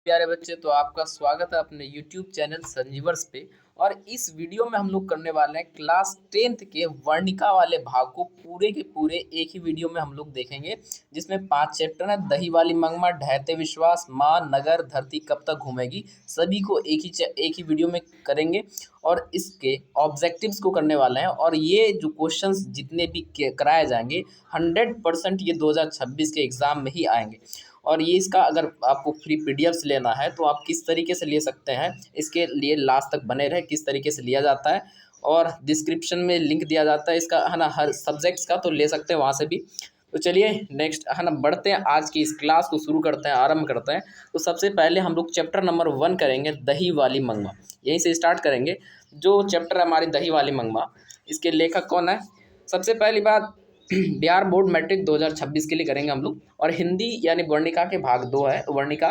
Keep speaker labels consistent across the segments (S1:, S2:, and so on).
S1: प्यारे बच्चे, तो आपका स्वागत है अपने YouTube चैनल संजीवर्स पे। और इस वीडियो में हम लोग करने वाले हैं क्लास 10th के वर्णिका वाले भाग को पूरे के पूरे एक ही वीडियो में हम लोग देखेंगे, जिसमें 5 चैप्टर हैं। दही वाली मंगमा, ढहते विश्वास, माँ, नगर, धरती कब तक घूमेगी, सभी को एक ही वीडियो में करेंगे और इसके ऑब्जेक्टिव्स को करने वाले हैं। और ये जो क्वेश्चंस जितने भी कराए जाएंगे 100% ये 2026 के एग्ज़ाम में ही आएंगे। और ये इसका अगर आपको फ्री पीडीएफ्स लेना है तो आप किस तरीके से ले सकते हैं, इसके लिए लास्ट तक बने रहे किस तरीके से लिया जाता है। और डिस्क्रिप्शन में लिंक दिया जाता है इसका, है ना, हर सब्जेक्ट्स का, तो ले सकते हैं वहाँ से भी। तो चलिए नेक्स्ट, है ना, बढ़ते हैं, आज की इस क्लास को शुरू करते हैं, आरंभ करते हैं। तो सबसे पहले हम लोग चैप्टर नंबर 1 करेंगे, दही वाली मंगमा। यहीं से स्टार्ट करेंगे। जो चैप्टर है हमारी दही वाली मंगमा, इसके लेखक कौन है? सबसे पहली बात, बिहार बोर्ड मैट्रिक 2026 के लिए करेंगे हम लोग। और हिंदी यानी वर्णिका के भाग 2 है, वर्णिका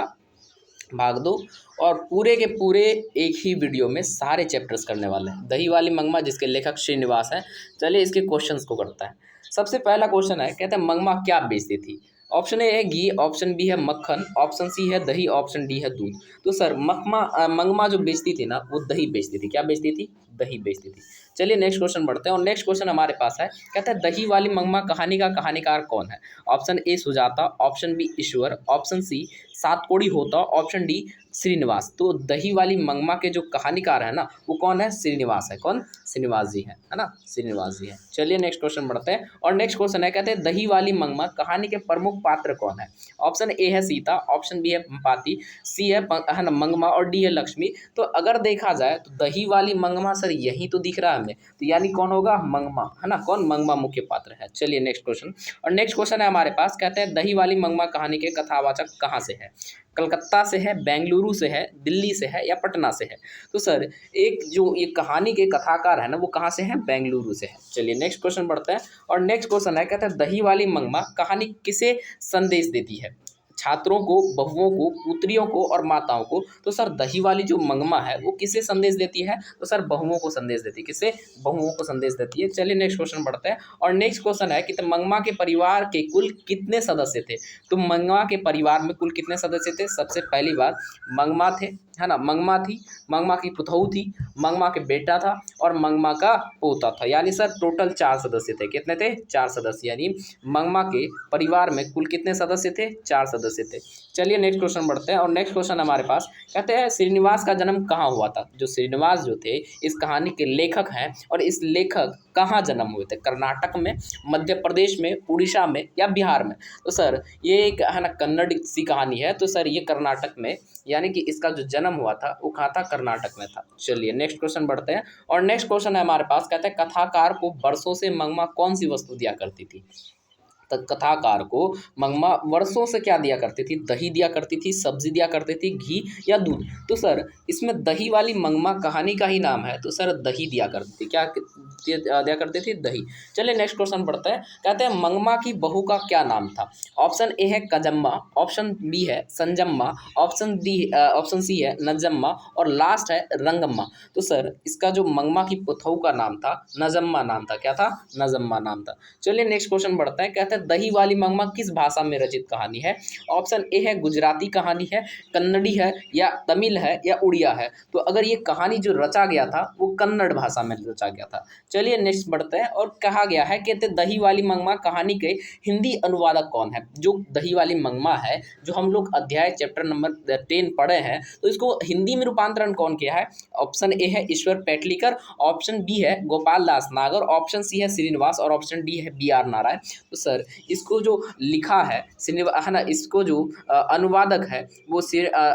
S1: भाग 2। और पूरे के पूरे एक ही वीडियो में सारे चैप्टर्स करने वाले हैं। दही वाली मंगमा जिसके लेखक श्रीनिवास हैं। चलिए इसके क्वेश्चंस को करता है। सबसे पहला क्वेश्चन है, कहते हैं मंगमा क्या बेचती थी? ऑप्शन ए है घी, ऑप्शन बी है मक्खन, ऑप्शन सी है दही, ऑप्शन डी है दूध। तो सर मंगमा जो बेचती थी ना, वो दही बेचती थी। क्या बेचती थी? दही बेचती थी। चलिए नेक्स्ट क्वेश्चन बढ़ते हैं। और नेक्स्ट क्वेश्चन हमारे पास है, कहता है दही वाली मंगमा कहानी का कहानीकार कौन है? Option A Sujata, option B Ishwar, option C Satkodi Hota, option D Srinivas. तो दही वाली मंगमा के जो कहानीकार है ना, वो कौन है? श्रीनिवास है। कौन? श्रीनिवास जी है ना, श्रीनिवास जी है। चलिए नेक्स्ट क्वेश्चन बढ़ते हैं। और नेक्स्ट क्वेश्चन है, कहते हैं दही वाली मंगमा कहानी के प्रमुख पात्र कौन है? ऑप्शन ए है सीता, ऑप्शन बी है पाती, सी है ना मंगमा, और डी है लक्ष्मी। तो अगर देखा जाए तो दही वाली मंगमा सर यही तो दिख रहा है हमें, तो यानी कौन होगा? मंगमा, है ना। कौन? मंगमा मुख्य पात्र है। चलिए नेक्स्ट क्वेश्चन। और नेक्स्ट क्वेश्चन है हमारे पास, कहते हैं दही वाली मंगमा कहानी के कथावाचक कहाँ से है? कलकत्ता से है, बेंगलुरु से है, दिल्ली से है, या पटना से है? तो सर एक जो ये कहानी के कथाकार है ना, वो कहाँ से है? बेंगलुरु से है। चलिए नेक्स्ट क्वेश्चन बढ़ते हैं। और नेक्स्ट क्वेश्चन है, कहते हैं दही वाली मंगमा कहानी किसे संदेश देती है? छात्रों को, बहुओं को, पुत्रियों को और माताओं को। तो सर दही वाली जो मंगमा है वो किसे संदेश देती है? तो सर बहुओं को संदेश देती है। किसे? बहुओं को संदेश देती है। चलिए नेक्स्ट क्वेश्चन बढ़ते हैं। और नेक्स्ट क्वेश्चन है कि तो मंगमा के परिवार के कुल कितने सदस्य थे? तो मंगमा के परिवार में कुल कितने सदस्य थे? सबसे पहली बात, मंगमा थे, है ना, मंगमा थी, मंगमा की पुतहू थी, मंगमा के बेटा था, और मंगमा का पोता था। यानी सर टोटल 4 सदस्य थे। कितने थे? 4 सदस्य। यानी मंगमा के परिवार में कुल कितने सदस्य थे? 4 सदस्य थे। चलिए नेक्स्ट क्वेश्चन बढ़ते हैं। और नेक्स्ट क्वेश्चन हमारे पास, कहते हैं श्रीनिवास का जन्म कहाँ हुआ था? जो श्रीनिवास जो थे इस कहानी के लेखक हैं, और इस लेखक कहाँ जन्म हुए थे? कर्नाटक में, मध्य प्रदेश में, उड़ीसा में, या बिहार में? तो सर ये एक, है ना, कन्नड़ सी कहानी है, तो सर ये कर्नाटक में, यानी कि इसका जो जन्म हुआ था वो कहाँ था? कर्नाटक में था। चलिए नेक्स्ट क्वेश्चन बढ़ते हैं। और नेक्स्ट क्वेश्चन है हमारे पास, कहते हैं कथाकार को वर्षों से मंगमा कौन सी वस्तु दिया करती थी? कथाकार को मंगमा वर्षों से क्या दिया करती थी? दही दिया करती थी, सब्जी दिया करती थी, घी या दूध? तो सर इसमें दही वाली मंगमा कहानी का ही नाम है, तो सर दही दिया करती थी। क्या दिया करती थी? दही। चलिए नेक्स्ट क्वेश्चन पढ़ते हैं। कहते हैं मंगमा की बहू का क्या नाम था? ऑप्शन ए है कजम्मा, ऑप्शन बी है संजम्मा, ऑप्शन सी है नजम्मा, और लास्ट है रंगम्मा। तो सर इसका जो मंगमा की पुतहू का नाम था, नजम्मा नाम था। क्या था? नजम्मा नाम था। चलिए नेक्स्ट क्वेश्चन बढ़ते हैं। कहते हैं दही वाली मंगमा किस भाषा में रचित कहानी है? ऑप्शन ए है गुजराती कहानी है, कन्नड़ी है, या तमिल है, या उड़िया है? तो अगर ये कहानी जो रचा गया था वो कन्नड़ भाषा में रचा गया था। चलिए नेक्स्ट बढ़ते हैं। और कहा गया है, कहते दही वाली मंगमा कहानी के हिंदी अनुवादक कौन है? जो दही वाली मंगमा है, जो हम लोग अध्याय चैप्टर नंबर 10 पढ़े हैं, तो इसको हिंदी में रूपांतरण कौन किया है? ऑप्शन ए है ईश्वर पेटलीकर, ऑप्शन बी है गोपाल दास नागर, ऑप्शन सी है श्रीनिवास, और ऑप्शन डी है बी आर नारायण। तो सर इसको जो लिखा है श्रीनिवास, है ना, इसको जो अनुवादक है वो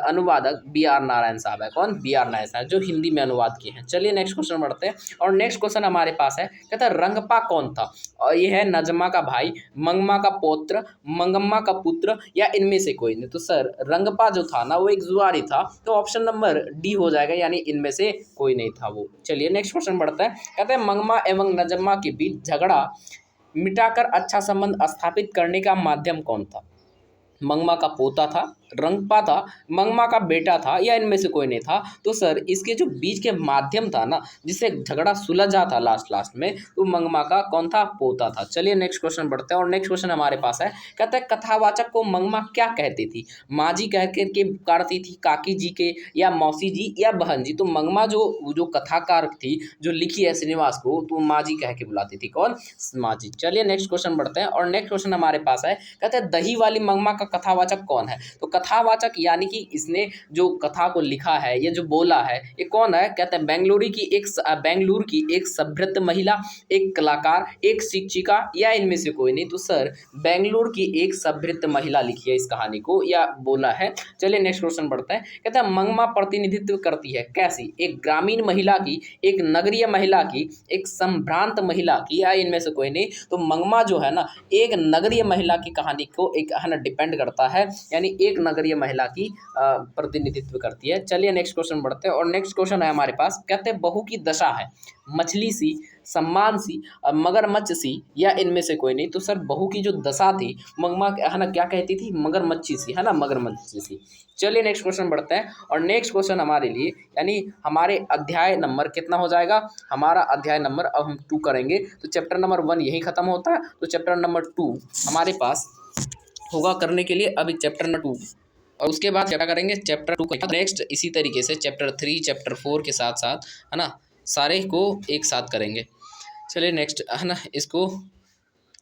S1: अनुवादक बी आर नारायण साहब है। कौन? बी आर नारायण साहब, जो हिंदी में अनुवाद किए हैं। चलिए नेक्स्ट क्वेश्चन बढ़ते हैं। और नेक्स्ट क्वेश्चन हमारे पास है, कहता है रंगपा कौन था? और ये है नजमा का भाई, मंगमा का पौत्र, मंगम्मा का पुत्र, या इनमें से कोई नहीं? तो सर रंगपा जो था ना वो एक जुआरी था, तो ऑप्शन नंबर डी हो जाएगा, यानी इनमें से कोई नहीं था वो। चलिए नेक्स्ट क्वेश्चन बढ़ता है। कहते हैं मंगमा एवं नजम्मा के बीच झगड़ा मिटाकर अच्छा संबंध स्थापित करने का माध्यम कौन था? मंगमा का पोता था रंगपा था, मंगमा का बेटा था, या इनमें से कोई नहीं था। तो सर इसके जो बीच के माध्यम था ना, जिससे झगड़ा सुलझा था लास्ट लास्ट में, तो मंगमा का कौन था, पोता था। चलिए नेक्स्ट क्वेश्चन बढ़ते हैं, और नेक्स्ट क्वेश्चन हमारे पास है, कहता है कथावाचक को मंगमा क्या कहती थी? माँ जी कह के पुकारती थी, काकी जी के, या मौसी जी, या बहन जी? तो मंगमा जो जो कथाकार थी, जो लिखी है श्रीनिवास को, तो माँ जी कह के बुलाती थी। कौन? माँ जी। चलिए नेक्स्ट क्वेश्चन बढ़ते हैं, और नेक्स्ट क्वेश्चन हमारे पास है, कहते हैं दही वाली मंगमा का कथावाचक कौन है? तो कथावाचक यानी कि इसने जो कथा को लिखा है, ये जो बोला है, ये कौन है? कहते हैं बेंगलुरु की एक सभ्यत महिला, एक कलाकार, एक शिक्षिका, या इनमें से कोई नहीं? तो सर बेंगलुरु की एक सभ्यत महिला लिखी है इस कहानी को, या बोला है। चलिए नेक्स्ट क्वेश्चन बढ़ते हैं, कहते हैं मंगमा प्रतिनिधित्व करती है कैसी? एक ग्रामीण महिला की, एक नगरीय महिला की, एक संभ्रांत महिला की, या इनमें से कोई नहीं? तो मंगमा जो है ना, एक नगरीय महिला की कहानी को एक है ना डिपेंड करता है, यानी एक नगरीय महिला की प्रतिनिधित्व करती है। चलिए नेक्स्ट क्वेश्चन बढ़ते हैं, और नेक्स्ट क्वेश्चन है हमारे पास, कहते हैं बहू की दशा है मछली सी, सम्मान सी, मगरमच्छ सी, या इनमें से कोई नहीं? तो सर बहू की जो दशा थी, मंगमा है ना क्या कहती थी? मगरमच्छी सी, है ना, मगरमच्छ सी। चलिए नेक्स्ट क्वेश्चन बढ़ते हैं, और नेक्स्ट क्वेश्चन हमारे लिए, यानी हमारे अध्याय नंबर कितना हो जाएगा? हमारा अध्याय नंबर अब हम 2 करेंगे, तो चैप्टर नंबर 1 यही खत्म होता है, तो चैप्टर नंबर 2 हमारे पास होगा करने के लिए अभी चैप्टर नंबर 2, और उसके बाद क्या करेंगे? चैप्टर 2 का नेक्स्ट इसी तरीके से चैप्टर 3 चैप्टर 4 के साथ साथ, है ना, सारे को एक साथ करेंगे। चलिए नेक्स्ट है ना, इसको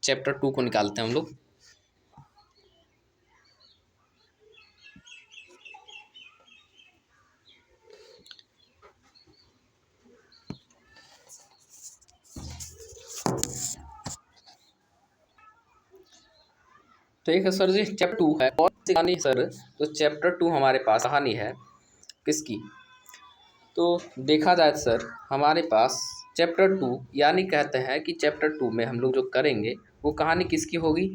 S1: चैप्टर 2 को निकालते हैं हम लोग। ठीक है सर जी, चैप्टर 2 है कौन सी कहानी सर? तो चैप्टर 2 हमारे पास कहानी है किसकी? तो देखा जाए सर, हमारे पास चैप्टर 2 यानी कहते हैं कि चैप्टर 2 में हम लोग जो करेंगे वो कहानी किसकी होगी?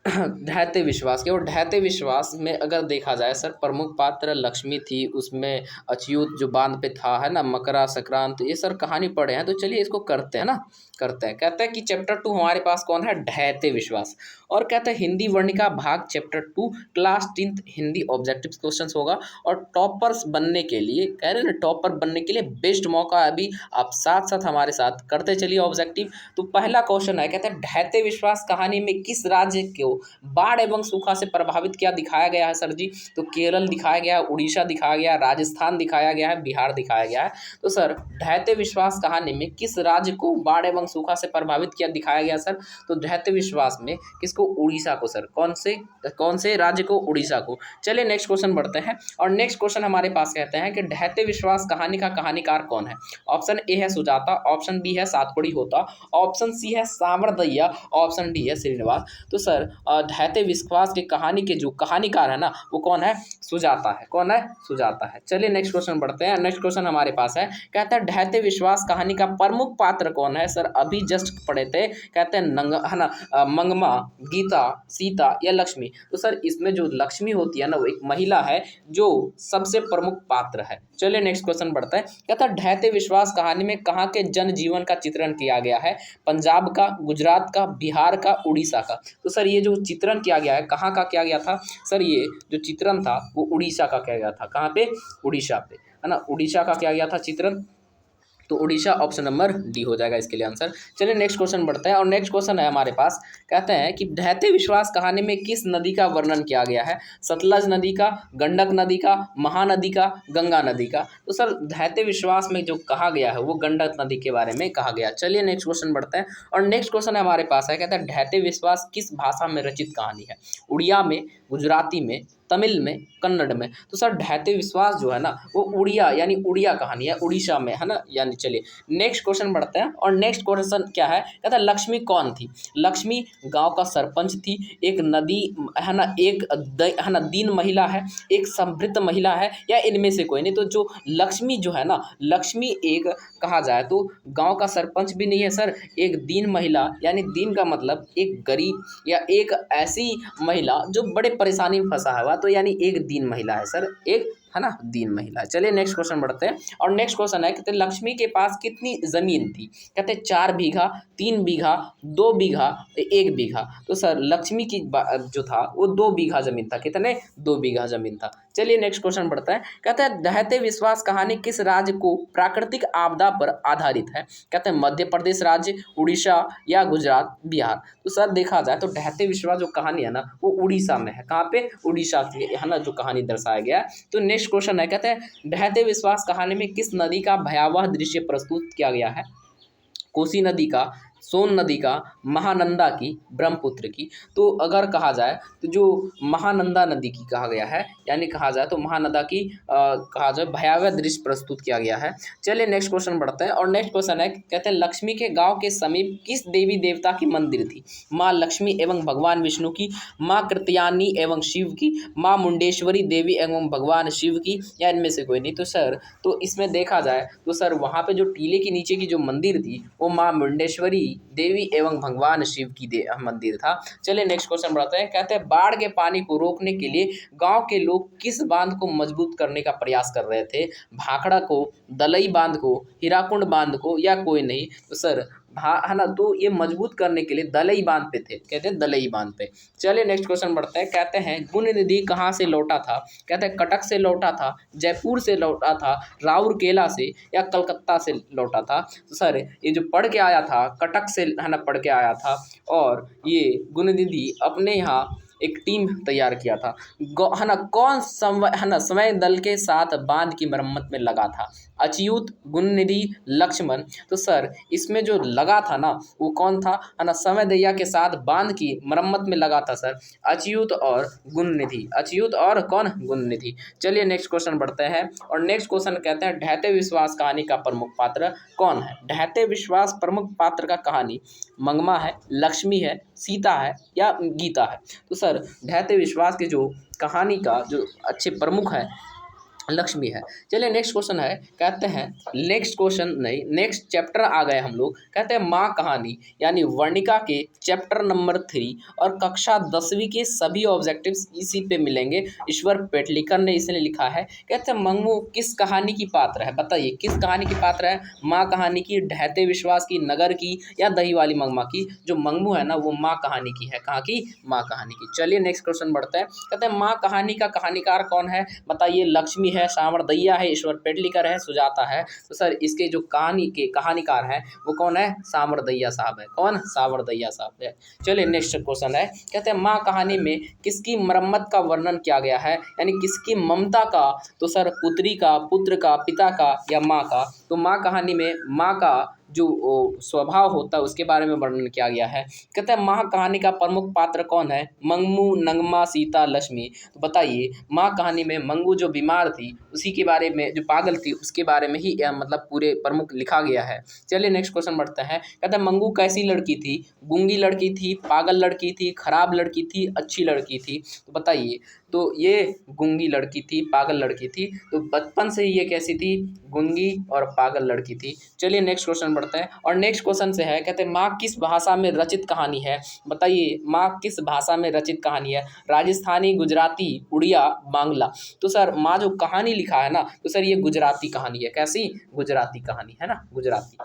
S1: ढहते विश्वास के। और ढहते विश्वास में अगर देखा जाए सर, प्रमुख पात्र लक्ष्मी थी, उसमें अच्युत जो बांध पे था, है ना, मकरा संक्रांत, ये सर कहानी पढ़े हैं। तो चलिए इसको करते हैं ना, करते हैं। कहते हैं कि चैप्टर 2 हमारे पास कौन है? ढहते विश्वास। और कहते हैं हिंदी वर्णिका भाग chapter 2 class 10th Hindi objective question होगा। और टॉपर्स बनने के लिए, कह रहे हैं ना, टॉपर बनने के लिए बेस्ट मौका है अभी, आप साथ साथ हमारे साथ करते चलिए ऑब्जेक्टिव। तो पहला क्वेश्चन है, कहते हैं ढहते विश्वास कहानी में किस राज्य को बाढ़ एवं सूखा से प्रभावित क्या दिखाया गया है सर जी? तो केरल दिखाया गया है, उड़ीसा दिखाया गया है, राजस्थान दिखाया गया है, बिहार दिखाया गया है। तो सर ढहते विश्वास कहानी में किस राज्य को बाढ़ एवं सूखा से प्रभावित किया दिखाया गया सर? तो ढहते विश्वास में किसको? उड़ीसा को सर। कौन से राज्य को? उड़ीसा को। चलिए नेक्स्ट क्वेश्चन बढ़ते हैं, और नेक्स्ट क्वेश्चन हमारे पास कहते हैं कि ढहते विश्वास कहानी का कहानीकार कौन है? ऑप्शन ए है सुजाता, ऑप्शन बी है सातपुड़ी होता, ऑप्शन सी है सामरदैया, ऑप्शन डी है श्रीनिवास। तो सर ढहते विश्वास के कहानी के जो कहानीकार है ना, वो कौन है? सुजाता है। कौन है? सुजाता है। चलिए नेक्स्ट क्वेश्चन बढ़ते हैं। नेक्स्ट क्वेश्चन हमारे पास है, कहते हैं ढहते विश्वास कहानी का प्रमुख पात्र कौन है सर? अभी जस्ट पढ़े थे, कहते हैं है ना, मंगमा, गीता, सीता, या लक्ष्मी? तो सर इसमें जो लक्ष्मी होती है ना, वो एक महिला है जो सबसे प्रमुख पात्र है। चलिए नेक्स्ट क्वेश्चन बढ़ता है, कहता है ढहते विश्वास कहानी में कहाँ के जनजीवन का चित्रण किया गया है? पंजाब का, गुजरात का, बिहार का, उड़ीसा का? तो सर ये जो चित्रण किया गया है, कहाँ का किया गया था सर? ये जो चित्रण था वो उड़ीसा का किया गया था। कहाँ पे? उड़ीसा पे, है ना, उड़ीसा का किया गया था चित्रण। तो उड़ीसा ऑप्शन नंबर डी हो जाएगा इसके लिए आंसर। चलिए नेक्स्ट क्वेश्चन बढ़ते हैं, और नेक्स्ट क्वेश्चन है हमारे पास, कहते हैं कि ढहते विश्वास कहानी में किस नदी का वर्णन किया गया है? सतलज नदी का, गंडक नदी का, महानदी का, गंगा नदी का? तो सर ढहते विश्वास में जो कहा गया है वो गंडक नदी के बारे में कहा गया। चलिए नेक्स्ट क्वेश्चन बढ़ते हैं, और नेक्स्ट क्वेश्चन हमारे पास है, कहते हैं ढहते विश्वास किस भाषा में रचित कहानी है? उड़िया में, गुजराती में, तमिल में, कन्नड़ में? तो सर ढहते विश्वास जो है ना, वो उड़िया यानी उड़िया कहानी है, उड़ीसा में, है ना, यानी। चलिए नेक्स्ट क्वेश्चन बढ़ते हैं, और नेक्स्ट क्वेश्चन क्या है? कहता है लक्ष्मी कौन थी? लक्ष्मी गांव का सरपंच थी, एक नदी, है ना, है ना, दीन महिला है, एक समृद्ध महिला है, या इनमें से कोई नहीं? तो जो लक्ष्मी जो है ना, लक्ष्मी एक कहा जाए तो गांव का सरपंच भी नहीं है सर, एक दीन महिला, यानी दीन का मतलब एक गरीब या एक ऐसी महिला जो बड़े परेशानी में फंसा हुआ, तो यानी एक दीन महिला है सर, एक, है ना, दीन महिला। चलिए नेक्स्ट क्वेश्चन बढ़ते हैं। और नेक्स्ट क्वेश्चन है, कहते लक्ष्मी के पास कितनी जमीन थी? कहते 4 बीघा, 3 बीघा, 2 बीघा, 1 बीघा। तो सर लक्ष्मी की जो था वो 2 बीघा जमीन था। कितने? 2 बीघा जमीन था। चलिए नेक्स्ट क्वेश्चन बढ़ता है। कहते हैं ढहते विश्वास कहानी किस राज्य को प्राकृतिक आपदा पर आधारित है? कहते हैं मध्य प्रदेश राज्य, उड़ीसा या गुजरात, बिहार। तो सर देखा जाए तो ढहते विश्वास जो कहानी है ना वो उड़ीसा में है। कहाँ पे? उड़ीसा की है ना, जो कहानी दर्शाया गया है। तो नेक्स्ट क्वेश्चन है, कहते हैं ढहते विश्वास कहानी में किस नदी का भयावह दृश्य प्रस्तुत किया गया है? कोसी नदी का, सोन नदी का, महानंदा की, ब्रह्मपुत्र की। तो अगर कहा जाए तो जो महानंदा नदी की कहा गया है, यानी कहा जाए तो महानंदा की कहा जाए भयावह दृश्य प्रस्तुत किया गया है। चलिए नेक्स्ट क्वेश्चन बढ़ते हैं। और नेक्स्ट क्वेश्चन है, कहते हैं लक्ष्मी के गांव के समीप किस देवी देवता की मंदिर थी? माँ लक्ष्मी एवं भगवान विष्णु की, माँ कृत्यानी एवं शिव की, माँ मुंडेश्वरी देवी एवं भगवान शिव की, या इनमें से कोई नहीं? तो सर तो इसमें देखा जाए तो सर वहाँ पे जो टीले के नीचे की जो मंदिर थी वो माँ मुंडेश्वरी देवी एवं भगवान शिव की मंदिर था। चलिए नेक्स्ट क्वेश्चन बढ़ते हैं। कहते हैं बाढ़ के पानी को रोकने के लिए गांव के लोग किस बांध को मजबूत करने का प्रयास कर रहे थे? भाखड़ा को, दलई बांध को, हीराकुंड बांध को, या कोई नहीं? तो सर है ना, तो ये मजबूत करने के लिए दलई बांध पे थे। कहते हैं दलई बांध पे। चलिए नेक्स्ट क्वेश्चन बढ़ते हैं। कहते हैं गुण निधि कहाँ से लौटा था? कहते हैं कटक से लौटा था, जयपुर से लौटा था, राउरकेला से, या कलकत्ता से लौटा था? तो सर ये जो पढ़ के आया था कटक से है ना, पढ़ के आया था। और ये गुण निधि अपने यहाँ एक टीम तैयार किया था। है ना, कौन है ना समय दल के साथ बांध की मरम्मत में लगा था? अच्युत, गुणनिधि, लक्ष्मण। तो सर इसमें जो लगा था ना वो कौन था? है ना, समय दैया के साथ बांध की मरम्मत में लगा था सर अच्युत और गुणनिधि। अच्युत और कौन? गुणनिधि। चलिए नेक्स्ट क्वेश्चन बढ़ते हैं। और नेक्स्ट क्वेश्चन कहते हैं ढहते विश्वास कहानी का प्रमुख पात्र कौन है? ढहते विश्वास प्रमुख पात्र का कहानी मंगमा है, लक्ष्मी है, सीता है, या गीता है? तो सर ढहते विश्वास के जो कहानी का जो अच्छे प्रमुख है लक्ष्मी है। चलिए नेक्स्ट क्वेश्चन है। कहते हैं नेक्स्ट क्वेश्चन नहीं, नेक्स्ट चैप्टर आ गए हम लोग। कहते हैं माँ कहानी यानी वर्णिका के चैप्टर नंबर 3 और कक्षा 10वीं के सभी ऑब्जेक्टिव्स इसी पे मिलेंगे। ईश्वर पेटलिकर ने इसे लिखा है। कहते हैं मंगू किस कहानी की पात्र है? बताइए किस कहानी की पात्र है? माँ कहानी की, ढहते विश्वास की, नगर की, या दही वाली मंगमा की? जो मंगू है ना वो माँ कहानी की है। कहाँ की? माँ कहानी की। चलिए नेक्स्ट क्वेश्चन बढ़ते हैं। कहते हैं माँ कहानी का कहानीकार कौन है? बताइए लक्ष्मी है, सामरदैया है, ईश्वर पेटलिकर है, सुजाता है। तो सर इसके जो कहानी के कहानीकार हैं वो कौन है? सामरदैया साहब है। कौन? सामरदैया साहब है। चलिए नेक्स्ट क्वेश्चन है। कहते हैं माँ कहानी में किसकी मरम्मत का वर्णन किया गया है? यानी किसकी ममता का? तो सर पुत्री का, पुत्र का, पिता का, या माँ का? तो माँ कहानी में माँ का जो स्वभाव होता है उसके बारे में वर्णन किया गया है। कहते हैं माँ कहानी का प्रमुख पात्र कौन है? मंगू, नंगमा, सीता, लक्ष्मी। तो बताइए माँ कहानी में मंगू जो बीमार थी उसी के बारे में, जो पागल थी उसके बारे में ही मतलब पूरे प्रमुख लिखा गया है। चलिए नेक्स्ट क्वेश्चन बढ़ते हैं। कहते हैं मंगू कैसी लड़की थी? गूंगी लड़की थी, पागल लड़की थी, खराब लड़की थी, अच्छी लड़की थी? तो बताइए। तो ये गूंगी लड़की थी, पागल लड़की थी। तो बचपन से ही ये कैसी थी? गूंगी और पागल लड़की थी। चलिए नेक्स्ट क्वेश्चन बढ़ते हैं। और नेक्स्ट क्वेश्चन से है, कहते हैं माँ किस भाषा में रचित कहानी है? बताइए माँ किस भाषा में रचित कहानी है? राजस्थानी, गुजराती, उड़िया, बांग्ला? तो सर माँ जो कहानी लिखा है ना तो सर ये गुजराती कहानी है। कैसी? गुजराती कहानी है ना, गुजराती।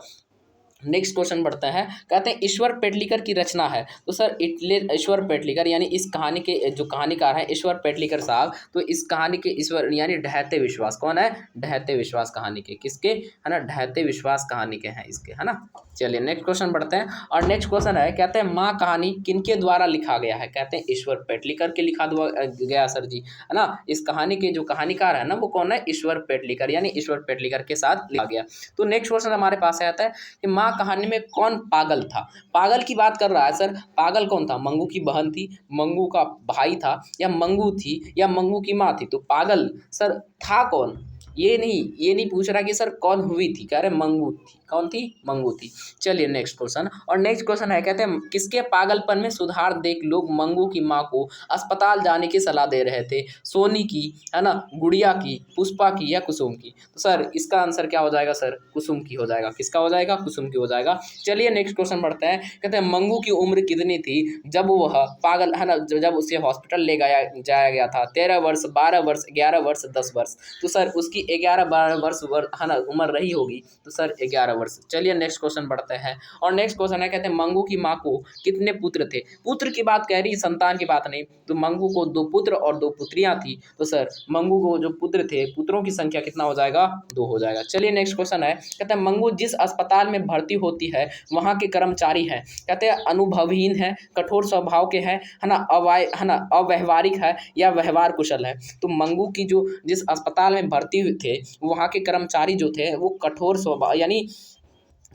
S1: नेक्स्ट क्वेश्चन बढ़ता है। कहते हैं ईश्वर पेटलिकर की रचना है। तो सर ईश्वर पेटलिकर यानी इस कहानी के जो कहानीकार हैं ईश्वर पेटलिकर साहब, तो इस कहानी के ईश्वर यानी ढहते विश्वास कौन है? ढहते विश्वास कहानी के किसके है ना? ढहते विश्वास कहानी के हैं इसके, है ना। चलिए नेक्स्ट क्वेश्चन बढ़ते हैं। और नेक्स्ट क्वेश्चन है, कहते हैं माँ कहानी किनके द्वारा लिखा गया है? कहते हैं ईश्वर पेटलिकर के लिखा गया सर जी, है ना। इस कहानी के जो कहानीकार है ना वो कौन है? ईश्वर पेटलिकर, यानी ईश्वर पेटलिकर के साथ लिखा गया। तो नेक्स्ट क्वेश्चन हमारे पास आता है कि माँ कहानी में कौन पागल था? पागल की बात कर रहा है सर। पागल कौन था? मंगू की बहन थी, मंगू का भाई था, या मंगू थी, या मंगू की माँ थी? तो पागल सर था कौन? ये नहीं पूछ रहा कि सर कौन हुई थी, कह रहे मंगू थी। कौन थी? मंगू थी। चलिए नेक्स्ट क्वेश्चन, और नेक्स्ट क्वेश्चन है, कहते हैं किसके पागलपन में सुधार देख लोग मंगू की माँ को अस्पताल जाने की सलाह दे रहे थे? सोनी की, है ना, गुड़िया की, पुष्पा की या कुसुम की? तो सर इसका आंसर क्या हो जाएगा सर? कुसुम की हो जाएगा। किसका हो जाएगा? कुसुम की हो जाएगा। चलिए नेक्स्ट क्वेश्चन बढ़ते हैं, कहते हैं मंगू की उम्र कितनी थी जब वह पागल, है ना, जब उसे हॉस्पिटल ले गया जाया गया था? 13 वर्ष, 12 वर्ष, 11 वर्ष, 10 वर्ष? तो सर उसकी 11-12 वर्ष है ना उम्र रही होगी, तो सर 11 वर्ष। चलिए नेक्स्ट क्वेश्चन बढ़ते हैं, और नेक्स्ट क्वेश्चन है, कहते हैं मंगू की माँ को कितने पुत्र थे? पुत्र की बात कह रही, संतान की बात नहीं। तो मंगू को 2 पुत्र और 2 पुत्रियां थी। तो सर मंगू को जो पुत्र थे, पुत्रों की संख्या कितना हो जाएगा? 2 हो जाएगा। चलिए नेक्स्ट क्वेश्चन है, कहते हैं मंगू जिस अस्पताल में भर्ती होती है वहाँ के कर्मचारी हैं, कहते हैं अनुभवहीन है, कठोर स्वभाव के हैं, है ना, अव्यवहारिक है या व्यवहार कुशल है? तो मंगू की जो जिस अस्पताल में भर्ती हुए थे, वहाँ के कर्मचारी जो थे वो कठोर स्वभाव यानी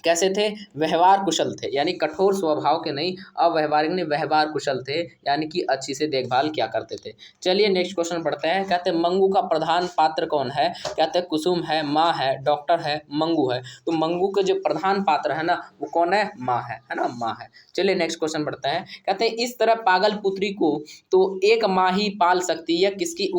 S1: कैसे थे? व्यवहार कुशल थे, यानी कठोर स्वभाव के नहीं, अव्यवहारिक नहीं, व्यवहार कुशल थे, यानी कि अच्छी से देखभाल क्या करते थे। चलिए नेक्स्ट क्वेश्चन पढ़ते हैं, कहते हैं मंगू का प्रधान पात्र कौन है? कहते हैं कुसुम है, माँ है, डॉक्टर है, मंगू है? तो मंगू के जो प्रधान पात्र है ना वो कौन है? माँ है ना, माँ है। चलिए नेक्स्ट क्वेश्चन पढ़ते हैं, कहते हैं इस तरह पागल पुत्री को तो एक माँ ही पाल सकती है, किसकी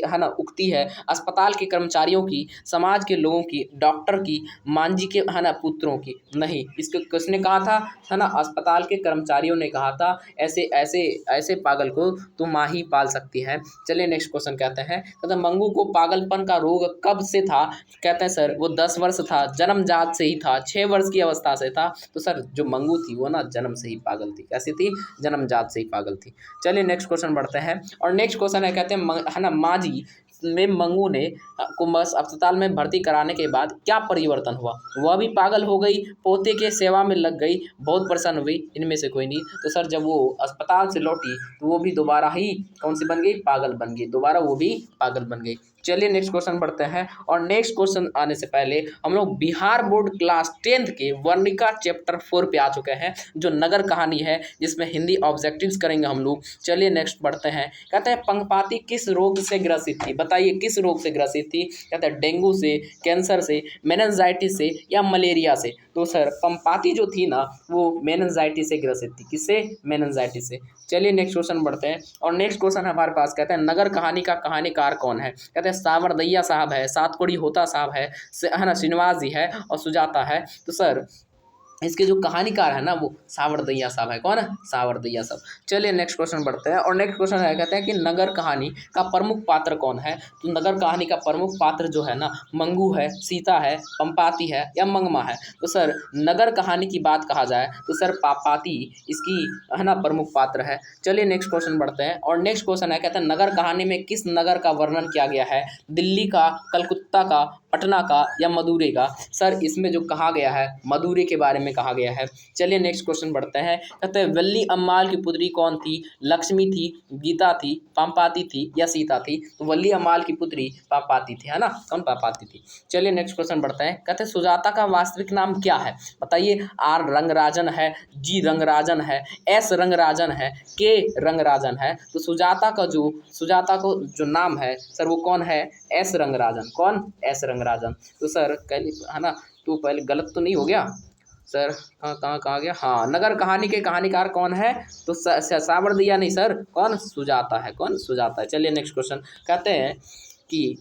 S1: है ना उक्ति है? अस्पताल के कर्मचारियों की, समाज के लोगों की, डॉक्टर की, मांझी के, है ना, पुत्रों की? नहीं, इसको किसने कहा था? है ना, अस्पताल के कर्मचारियों ने कहा था, ऐसे ऐसे ऐसे पागल को तो माँ ही पाल सकती है। चलिए नेक्स्ट क्वेश्चन कहते हैं, कहते हैं मंगू को पागलपन का रोग कब से था? कहते हैं सर वो 10 वर्ष था, जन्मजात से ही था, 6 वर्ष की अवस्था से था। तो सर जो मंगू थी वो ना जन्म से ही पागल थी। कैसी थी? जन्मजात से ही पागल थी। चलिए नेक्स्ट क्वेश्चन बढ़ते हैं, और नेक्स्ट क्वेश्चन है, कहते हैं है ना माँझी में मंगू ने को बस अस्पताल में भर्ती कराने के बाद क्या परिवर्तन हुआ? वह भी पागल हो गई, पोते के सेवा में लग गई, बहुत प्रसन्न हुई, इनमें से कोई नहीं? तो सर जब वो अस्पताल से लौटी तो वो भी दोबारा ही कौन सी बन गई? पागल बन गई। दोबारा वो भी पागल बन गई। चलिए नेक्स्ट क्वेश्चन बढ़ते हैं, और नेक्स्ट क्वेश्चन आने से पहले हम लोग बिहार बोर्ड क्लास 10th के वर्णिका चैप्टर 4 पे आ चुके हैं, जो नगर कहानी है, जिसमें हिंदी ऑब्जेक्टिव्स करेंगे हम लोग। चलिए नेक्स्ट बढ़ते हैं, कहते हैं पंगपाती किस रोग से ग्रसित थी? बताइए किस रोग से ग्रसित थी? कहते हैं डेंगू से, कैंसर से, मेनिनजाइटिस से या मलेरिया से? तो सर पंपाती जो थी ना वो मेनिनजाइटिस से ग्रसित थी। किससे? मेनिनजाइटिस से। चलिए नेक्स्ट क्वेश्चन बढ़ते हैं, और नेक्स्ट क्वेश्चन हमारे पास, कहते हैं नगर कहानी का कहानीकार कौन है? कहते हैं सावरदैया साहब है, सातकोड़ी होता साहब है ना, श्रीनिवास जी है और सुजाता है। तो सर इसके जो कहानीकार है ना वो सावरदैया साहब है। कौन है? सावरदैया साहब। चलिए नेक्स्ट क्वेश्चन बढ़ते हैं, और नेक्स्ट क्वेश्चन है, कहते हैं कि नगर कहानी का प्रमुख पात्र कौन है? तो नगर कहानी का प्रमुख पात्र जो है ना मंगू है, सीता है, पंपाती है या मंगमा है? तो सर नगर कहानी की बात कहा जाए तो सर पापाती इसकी, है ना, प्रमुख पात्र है। चलिए नेक्स्ट क्वेश्चन बढ़ते हैं, और नेक्स्ट क्वेश्चन है, कहते हैं नगर कहानी में किस नगर का वर्णन किया गया है? दिल्ली का, कलकत्ता का, पटना का या मदुरै का? सर इसमें जो कहा गया है मदुरै के बारे में कहा गया है। चलिए नेक्स्ट क्वेश्चन बढ़ते हैं, कहते हैं वल्ली अम्माल की पुत्री कौन थी? लक्ष्मी थी, गीता थी, पापाती थी या सीता थी? तो वल्ली अम्माल की पुत्री पापाती थी, है ना, कौन? पापाती थी। चलिए नेक्स्ट क्वेश्चन बढ़ते हैं, कहते हैं सुजाता का वास्तविक नाम क्या है? बताइए। आर रंगराजन है, जी रंगराजन है, एस रंगराजन है, के रंगराजन है? तो सुजाता को जो नाम है सर वो कौन है? एस रंगराजन। कौन? एस रंगराजन। तो सर है ना, तो पहले गलत तो नहीं हो गया सर? कहाँ गया? हाँ, नगर कहानी के कहानीकार कौन है? तो सावरदिया नहीं सर, कौन? सुजाता है। कौन? सुजाता है। चलिए नेक्स्ट क्वेश्चन, कहते हैं कि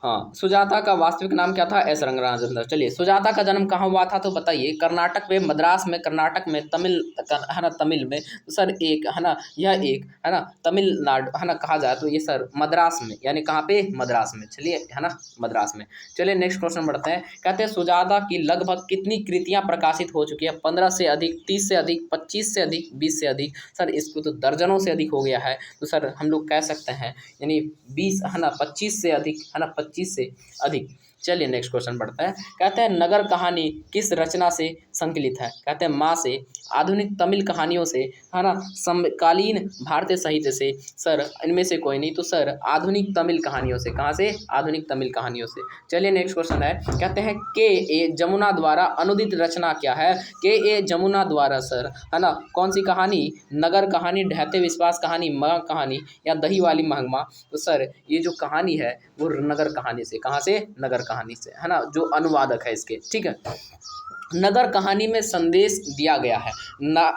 S1: हाँ सुजाता का वास्तविक नाम क्या था? एस रंगराजन। चलिए सुजाता का जन्म कहाँ हुआ था? तो बताइए। कर्नाटक में, मद्रास में, कर्नाटक में, तमिल, है ना, तमिल में। तो सर एक, है ना, यह एक, है ना, तमिलनाडु, है ना, कहा जाए तो ये सर मद्रास में, यानी कहाँ पे? मद्रास में। चलिए, है ना, मद्रास में। चलिए नेक्स्ट क्वेश्चन बढ़ते हैं, कहते हैं सुजाता की लगभग कितनी कृतियाँ प्रकाशित हो चुकी है? 15 से अधिक, 30 से अधिक, 25 से अधिक, 20 से अधिक? सर इसको तो दर्जनों से अधिक हो गया है। तो सर हम लोग कह सकते हैं यानी 20, है ना, 25 से अधिक, है ना, 25 से अधिक। चलिए नेक्स्ट क्वेश्चन बढ़ता है, कहते हैं नगर कहानी किस रचना से संकलित है? कहते हैं माँ से, आधुनिक तमिल कहानियों से, है ना, समकालीन भारतीय साहित्य से? सर इनमें से कोई नहीं। तो सर आधुनिक तमिल कहानियों से। कहाँ से? आधुनिक तमिल कहानियों से। चलिए नेक्स्ट क्वेश्चन है, कहते हैं के ए जमुना द्वारा अनुदित रचना क्या है? के ए जमुना द्वारा सर, है ना, कौन सी कहानी? नगर कहानी, ढहते विश्वास कहानी, माँ कहानी या दही वाली महंगमा? तो सर ये जो कहानी है वो नगर कहानी से। कहाँ से? नगर कहानी से, है ना, जो अनुवादक है इसके, ठीक है। नगर कहानी में संदेश दिया गया है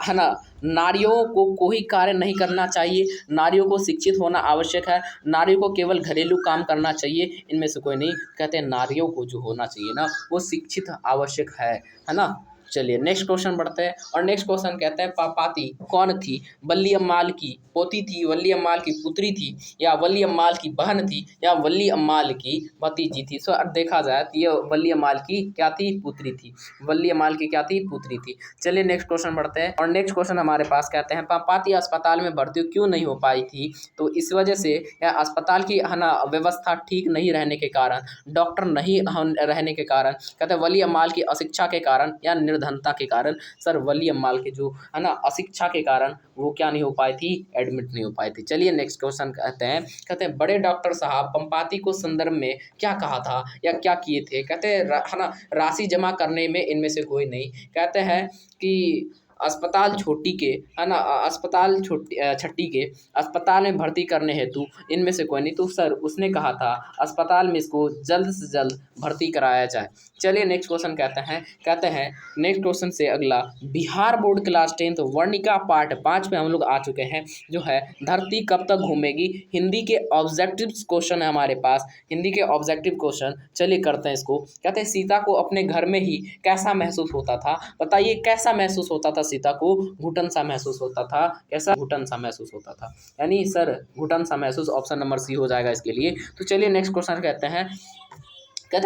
S1: है ना, नारियों को कोई कार्य नहीं करना चाहिए, नारियों को शिक्षित होना आवश्यक है, नारियों को केवल घरेलू काम करना चाहिए, इनमें से कोई नहीं। कहते हैं नारियों को जो होना चाहिए ना वो शिक्षित आवश्यक है ना। चलिए नेक्स्ट क्वेश्चन बढ़ते हैं, और नेक्स्ट क्वेश्चन कहते हैं पापाती कौन थी? वल्ली अम्माल की पोती थी, वल्ली अम्माल की पुत्री थी, या वल्ली अम्माल की बहन थी, या वल्ली अम्माल की भतीजी थी? सो अब देखा जाए तो ये वल्ली अम्माल की क्या थी? पुत्री थी। वल्ली अम्माल की क्या थी? पुत्री थी। चलिए नेक्स्ट क्वेश्चन बढ़ते हैं, और नेक्स्ट क्वेश्चन हमारे पास कहते हैं पापाती अस्पताल में भर्ती क्यों नहीं हो पाई थी? तो इस वजह से या अस्पताल की है ना व्यवस्था ठीक नहीं रहने के कारण, डॉक्टर नहीं रहने के कारण, कहते हैं वली अम्माल की अशिक्षा के कारण, या निर्धनता के कारण? सर वली अम्माल के जो है ना अशिक्षा के कारण वो क्या नहीं हो पाई थी? एडमिट नहीं हो पाई थी। चलिए नेक्स्ट क्वेश्चन कहते हैं बड़े डॉक्टर साहब पंपाती को संदर्भ में क्या कहा था या क्या किए थे? कहते हैं है ना राशि जमा करने में इनमें से कोई नहीं। कहते हैं कि अस्पताल छोटी के है ना अस्पताल छट्टी के अस्पताल में भर्ती करने हेतु इनमें से कोई नहीं। तो सर उसने कहा था अस्पताल में इसको जल्द से जल्द भर्ती कराया जाए। चलिए नेक्स्ट क्वेश्चन कहते हैं नेक्स्ट क्वेश्चन से अगला, Bihar board class 10 Varnika part 5 में हम लोग आ चुके हैं, जो है धरती कब तक घूमेगी। हिंदी के ऑब्जेक्टिव क्वेश्चन है हमारे पास, हिंदी के ऑब्जेक्टिव क्वेश्चन। चलिए करते हैं इसको। कहते हैं सीता को अपने घर में ही कैसा महसूस होता था? बताइए कैसा महसूस होता था सीता को? घुटन सा महसूस होता था। कैसा? घुटन सा महसूस होता था, यानी सर घुटन सा महसूस, ऑप्शन नंबर सी हो जाएगा इसके लिए। तो चलिए नेक्स्ट क्वेश्चन कहते हैं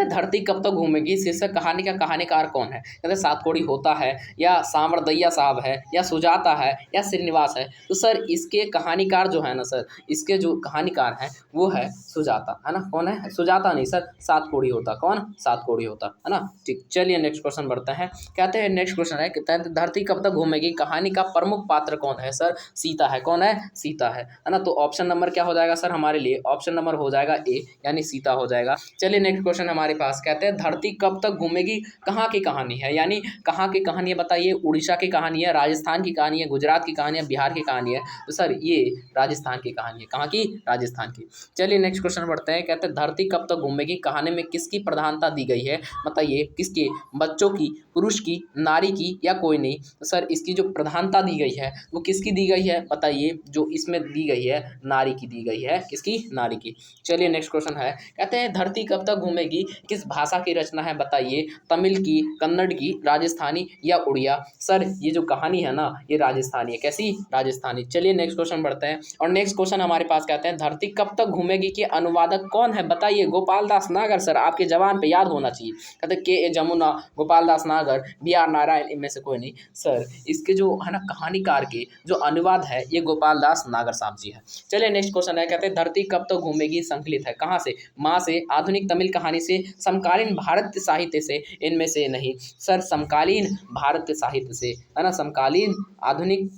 S1: धरती कब तक घूमेगी शीर्षक कहानी का कहानीकार कौन है? कहते हैं सातकोड़ी होता है, या सामरदैया साहब है, या सुजाता है, या श्रीनिवास है? तो सर इसके कहानीकार जो है ना सर, इसके जो कहानीकार हैं वो है सुजाता, है ना। कौन है? सुजाता नहीं सर, सातकोड़ी होता। कौन? सातकोड़ी होता, है ना। ठीक, चलिए नेक्स्ट क्वेश्चन बढ़ते हैं। कहते हैं नेक्स्ट क्वेश्चन कहते हैं धरती कब तक घूमेगी कहानी का प्रमुख पात्र कौन है? सर सीता है। कौन है? सीता है ना। तो ऑप्शन नंबर क्या हो जाएगा सर हमारे लिए? ऑप्शन नंबर हो जाएगा ए, यानी सीता हो जाएगा। चलिए नेक्स्ट क्वेश्चन हमारे पास कहते हैं धरती कब तक घूमेगी कहाँ की कहानी है, यानी कहाँ की कहानी है? बताइए। उड़ीसा की कहानी है, राजस्थान की कहानी है, गुजरात की कहानी है, बिहार की कहानी है? तो सर ये राजस्थान की कहानी है। कहाँ की? राजस्थान की। चलिए नेक्स्ट क्वेश्चन बढ़ते हैं। कहते हैं धरती कब तक घूमेगी कहानी में किसकी प्रधानता दी गई है? बताइए किसके? बच्चों की, पुरुष की, नारी की, या कोई नहीं? तो सर इसकी जो प्रधानता दी गई है वो किसकी दी गई है? बताइए। जो इसमें दी गई है नारी की दी गई है। किसकी? नारी की। चलिए नेक्स्ट क्वेश्चन कहते हैं धरती कब तक घूमेगी किस भाषा की रचना है? बताइए। तमिल की, कन्नड़ की, राजस्थानी, या उड़िया? सर ये जो कहानी है ना ये राजस्थानी है। कैसी? राजस्थानी। चलिए नेक्स्ट क्वेश्चन बढ़ते हैं, और नेक्स्ट क्वेश्चन हमारे पास कहते हैं धरती कब तक घूमेगी के अनुवादक कौन है? बताइए। गोपाल दास नागर। सर आपके जवान पे याद होना चाहिए। कहते हैं के ए जमुना, गोपाल दास नागर, बी आर नारायण, इनमें से कोई नहीं। सर इसके जो है ना कहानीकार के जो अनुवाद है ये गोपाल दास नागर साहब जी है। चलिए नेक्स्ट क्वेश्चन कहते हैं धरती कब तक घूमेगी संकलित है कहाँ से? माँ से, आधुनिक तमिल कहानी से, समकालीन भारतीय साहित्य से, इनमें से नहीं। सर समकालीन भारतीय साहित्य से, है ना, समकालीन आधुनिक,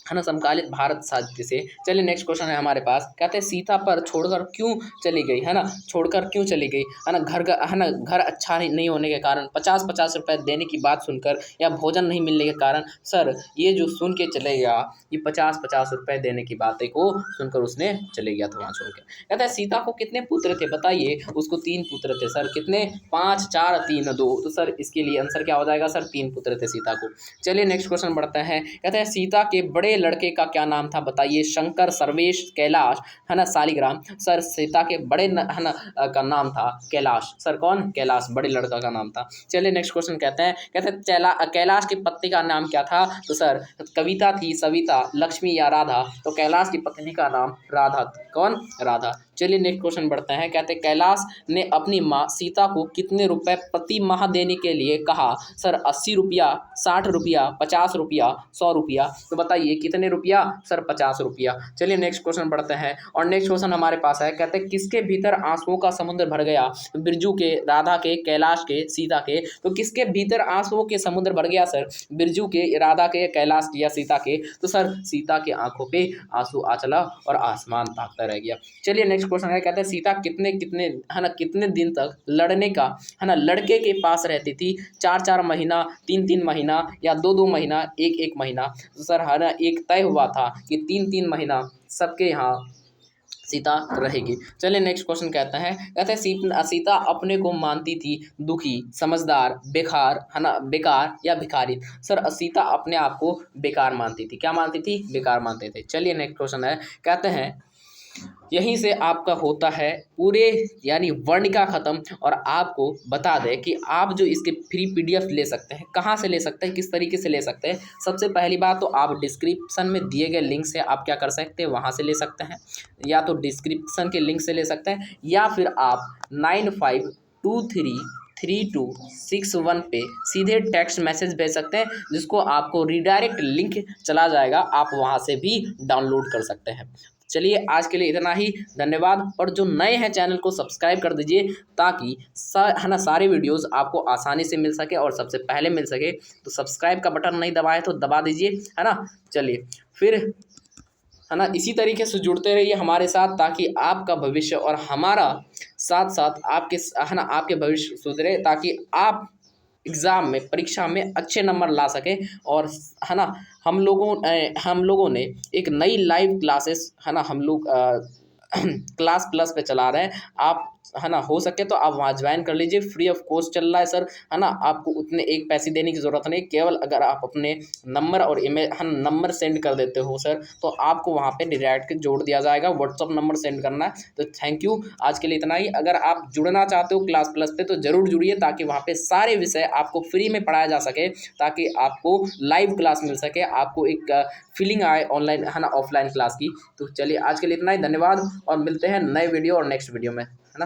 S1: है ना, समकालीन भारत साहित्य से। चलिए नेक्स्ट क्वेश्चन है हमारे पास। कहते हैं सीता पर छोड़कर क्यों चली गई? है ना, छोड़कर क्यों चली गई? है ना, घर अच्छा नहीं होने के कारण, 50-50 रुपए देने की बात सुनकर, या भोजन नहीं मिलने के कारण? सर ये जो सुन के चले गया, ये 50-50 रुपए देने की बातें को सुनकर उसने चले गया था वहाँ छोड़ के। कहते हैं सीता को कितने पुत्र थे? बताइए। उसको 3 पुत्र थे। सर कितने? 5, 4, 3, 2। तो सर इसके लिए आंसर क्या हो जाएगा? सर 3 पुत्र थे सीता को। चलिए नेक्स्ट क्वेश्चन बढ़ता है। कहते हैं सीता के बड़े लड़के का क्या नाम था? बताइए। शंकर, सर्वेश, कैलाश, है ना, शालिग्राम? सर सीता के बड़े है ना का नाम था कैलाश। सर कौन? कैलाश, बड़े लड़का का नाम था। चलिए नेक्स्ट क्वेश्चन कहते हैं कैलाश की पत्नी का नाम क्या था? तो सर कविता थी, सविता, लक्ष्मी, या राधा? तो कैलाश की पत्नी का नाम राधा थी। कौन? राधा। चलिए नेक्स्ट क्वेश्चन बढ़ते हैं। कहते हैं कैलाश ने अपनी माँ सीता को कितने रुपए प्रति माह देने के लिए कहा? सर 80 रुपया, 60 रुपया, 50 रुपया, 100 रुपया? तो बताइए कितने रुपया? सर 50 रुपया। चलिए नेक्स्ट क्वेश्चन बढ़ते हैं, और नेक्स्ट क्वेश्चन हमारे पास है। कहते हैं किसके भीतर आंसुओं का समुद्र भर गया? बिरजू के, राधा के, कैलाश के, सीता के? तो किसके भीतर आंसुओं के समुद्र भर गया? सर बिरजू के, राधा के, कैलाश के, या सीता के? तो सर सीता के आंखों पे आंसू आ चला और आसमान ताकता रह गया। चलिए नेक्स्ट क्वेश्चन कहते हैं सीता कितने है ना कितने दिन तक लड़ने का है ना लड़के के पास रहती थी? 4-4 महीना, 3-3 महीना, या 2-2 महीना, 1-1 महीना? तो सर हर एक तय हुआ था कि 3-3 महीना सबके यहाँ सीता रहेगी। चलिए नेक्स्ट क्वेश्चन कहते हैं सीता अपने को मानती थी दुखी, समझदार, बेकार, है ना, बेकार या भिखारी। सर सीता अपने आप को बेकार मानती थी। क्या मानती थी? बेकार मानते थे। चलिए नेक्स्ट क्वेश्चन है, कहते हैं यहीं से आपका होता है पूरे यानी वर्णिका खत्म। और आपको बता दें कि आप जो इसके फ्री पीडीएफ ले सकते हैं, कहाँ से ले सकते हैं, किस तरीके से ले सकते हैं। सबसे पहली बात तो आप डिस्क्रिप्शन में दिए गए लिंक से आप क्या कर सकते हैं, वहाँ से ले सकते हैं, या तो डिस्क्रिप्शन के लिंक से ले सकते हैं, या फिर आप 95233261 पे सीधे टेक्स्ट मैसेज भेज सकते हैं, जिसको आपको रिडायरेक्ट लिंक चला जाएगा, आप वहाँ से भी डाउनलोड कर सकते हैं। चलिए आज के लिए इतना ही, धन्यवाद। और जो नए हैं चैनल को सब्सक्राइब कर दीजिए, ताकि है ना सारे वीडियोस आपको आसानी से मिल सके और सबसे पहले मिल सके। तो सब्सक्राइब का बटन नहीं दबाए तो दबा दीजिए, है ना। चलिए फिर, है ना, इसी तरीके से जुड़ते रहिए हमारे साथ, ताकि आपका भविष्य और हमारा साथ साथ आपके, है ना, आपके भविष्य सुधरे, ताकि आप एग्ज़ाम में, परीक्षा में अच्छे नंबर ला सकें। और है ना, हम लोगों ने एक नई लाइव क्लासेस, है ना, हम लोग क्लास प्लस पे चला रहे हैं। आप, है ना, हो सके तो आप वहाँ ज्वाइन कर लीजिए, फ्री ऑफ कॉस्ट चल रहा है सर, है ना। आपको उतने एक पैसे देने की ज़रूरत नहीं, केवल अगर आप अपने नंबर और ईमेल, हाँ, नंबर सेंड कर देते हो सर, तो आपको वहाँ पे डायरेक्ट जोड़ दिया जाएगा। व्हाट्सअप नंबर सेंड करना है। तो थैंक यू, आज के लिए इतना ही। अगर आप जुड़ना चाहते हो क्लास प्लस पे तो ज़रूर जुड़िए, ताकि वहाँ पे सारे विषय आपको फ्री में पढ़ाया जा सके, ताकि आपको लाइव क्लास मिल सके, आपको एक फीलिंग आए ऑनलाइन, है ना, ऑफलाइन क्लास की। तो चलिए आज के लिए इतना ही, धन्यवाद, और मिलते हैं नए वीडियो और नेक्स्ट वीडियो में, है ना।